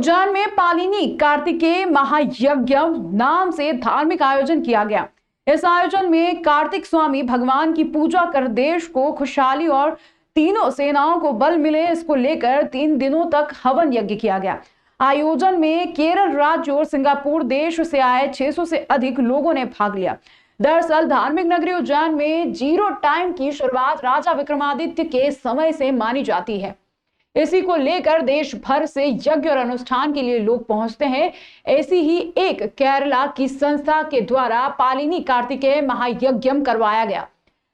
उज्जैन में पालिनी कार्तिकेय महायज्ञ नाम से धार्मिक आयोजन किया गया। इस आयोजन में कार्तिक स्वामी भगवान की पूजा कर देश को खुशहाली और तीनों सेनाओं को बल मिले, इसको लेकर 3 दिनों तक हवन यज्ञ किया गया। आयोजन में केरल राज्य और सिंगापुर देश से आए 600 से अधिक लोगों ने भाग लिया। दरअसल धार्मिक नगरी उज्जैन में 0 टाइम की शुरुआत राजा विक्रमादित्य के समय से मानी जाती है। इसी को लेकर देश भर से यज्ञ और अनुष्ठान के लिए लोग पहुंचते हैं। ऐसी ही एक केरला की संस्था के द्वारा पालिनी कार्तिकेय महायज्ञम करवाया गया।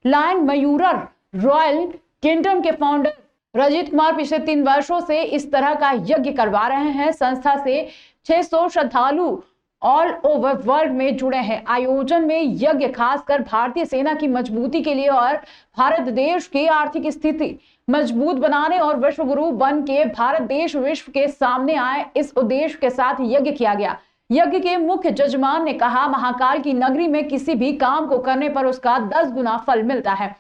लायन मयूरर रॉयल किंगडम के फाउंडर रजित कुमार पिछले 3 वर्षों से इस तरह का यज्ञ करवा रहे हैं। संस्था से 600 श्रद्धालु ऑल ओवर वर्ल्ड में जुड़े हैं। आयोजन में यज्ञ खासकर भारतीय सेना की मजबूती के लिए और भारत देश की आर्थिक स्थिति मजबूत बनाने और विश्व गुरु बन के भारत देश विश्व के सामने आए, इस उद्देश्य के साथ यज्ञ किया गया। यज्ञ के मुख्य जजमान ने कहा, महाकाल की नगरी में किसी भी काम को करने पर उसका 10 गुना फल मिलता है।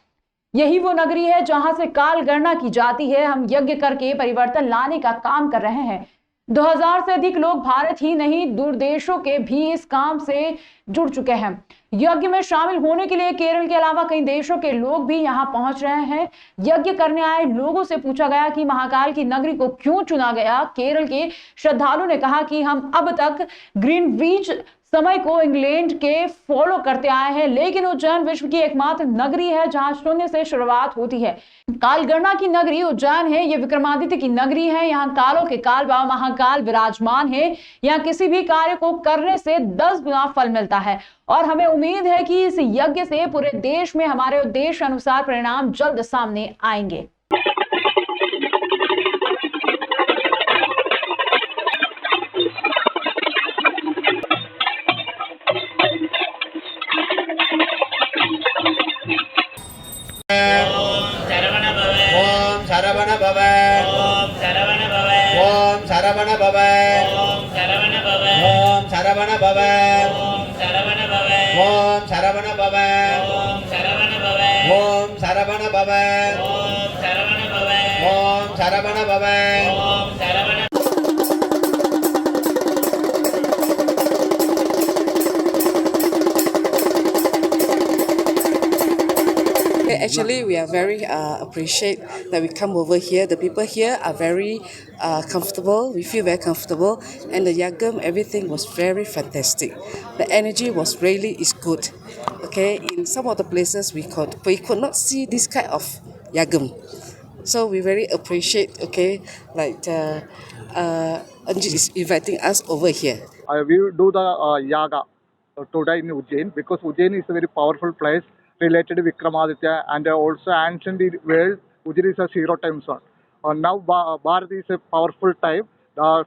यही वो नगरी है जहां से काल गणना की जाती है। हम यज्ञ करके परिवर्तन लाने का काम कर रहे हैं। 2000 से अधिक लोग भारत ही नहीं दूर देशों के भी इस काम से जुड़ चुके हैं। यज्ञ में शामिल होने के लिए केरल के अलावा कई देशों के लोग भी यहां पहुंच रहे हैं। यज्ञ करने आए लोगों से पूछा गया कि महाकाल की नगरी को क्यों चुना गया। केरल के श्रद्धालु ने कहा कि हम अब तक ग्रीनविच समय को इंग्लैंड के फॉलो करते आए हैं, लेकिन उज्जैन विश्व की एकमात्र नगरी है जहां शून्य से शुरुआत होती है। कालगणना की नगरी उज्जैन है, ये विक्रमादित्य की नगरी है। यहाँ कालों के काल व महाकाल विराजमान है। यहाँ किसी भी कार्य को करने से 10 गुना फल मिलता है और हमें उम्मीद है कि इस यज्ञ से पूरे देश में हमारे उद्देश्य अनुसार परिणाम जल्द सामने आएंगे। शरवण भव ओम शरवण भव ओम शरवण भव ओम शरवण भव ओम शरवण भव ओम शरवण भव ओम शरवण भव ओम शरवण भव ओम शरवण भव ओम शरवण भव ओम शरवण भव ओम Sharavana. Actually, we are very appreciate that we come over here. The people here are very comfortable. We feel very comfortable, and the yagam, everything was very fantastic. The energy was really is good. Okay, in some of the places we could not see this kind of yagam, so we very appreciate. Okay, like Anjit is inviting us over here. We do the yaga today in Ujjain because Ujjain is a very powerful place related to Vikramaditya and also ancient world. Ujjain is a 0 time zone. Now Bharat is a powerful time.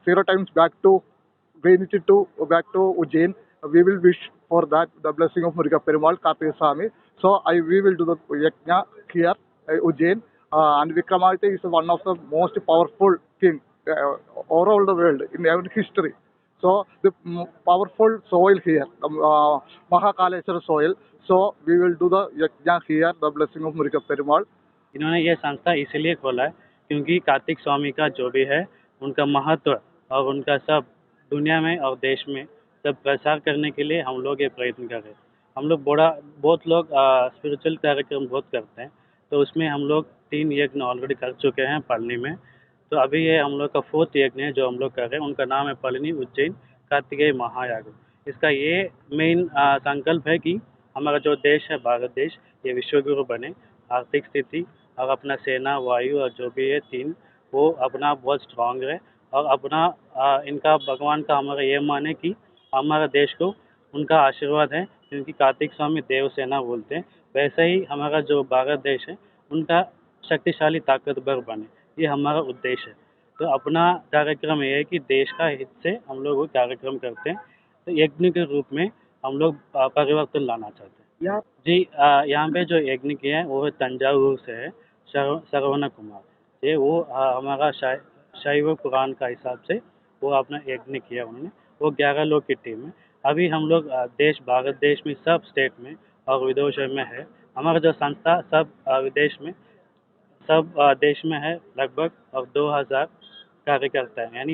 0 times back to Greenwich to back to Ujjain. We will wish for that the blessing of Muruga Perumal Karthikeya Swami. So we will do the yajna here Ujjain, and Vikramaditya is one of the most powerful king overall the world in history. So the powerful soil here, Mahakaleshwara soil. So we will do the yajna here, the blessing of Muruga Perumal. इन्होंने ये संस्था इसलिए खोला है क्योंकि कार्तिक स्वामी का जो भी है उनका महत्व और उनका सब दुनिया में और देश में सब प्रसार करने के लिए हम लोग ये प्रयत्न कर रहे हैं। हम लोग बहुत लोग स्पिरिचुअल कार्यक्रम बहुत करते हैं, तो उसमें हम लोग 3 यज्ञ ऑलरेडी कर चुके हैं पालनी में। तो अभी ये हम लोग का 4th यज्ञ है जो हम लोग कर रहे हैं। उनका नाम है पालिनी उज्जैन कार्तिकेय महायाग। इसका ये मेन संकल्प है कि हमारा जो देश है भारत देश, ये विश्वगुरु बने, आर्थिक स्थिति और अपना सेना वायु और जो भी है 3 वो अपना बहुत स्ट्रांग रहे और अपना इनका भगवान का हमारा ये माने कि हमारा देश को उनका आशीर्वाद है, क्योंकि कार्तिक स्वामी देव सेना बोलते हैं। वैसे ही हमारा जो भारत देश है उनका शक्तिशाली ताकतवर बने, ये हमारा उद्देश्य है। तो अपना कार्यक्रम ये है कि देश का हित से हम लोग वो कार्यक्रम करते हैं। तो यज्ञ के रूप में हम लोग परिवर्तन लाना चाहते हैं। जी, यहाँ पे जो यज्ञ किया है वो तंजावुर से है, श्रवण कुमार। ये वो हमारा शैव पुराण का हिसाब से वो अपना यज्ञ किया उन्होंने। वो 11 लोग की टीम है। अभी हम लोग भारत देश में सब स्टेट में और विदेशों में है। हमारा जो संस्था सब विदेश में सब देश में है लगभग, और 2000 कार्यकर्ता है। यानी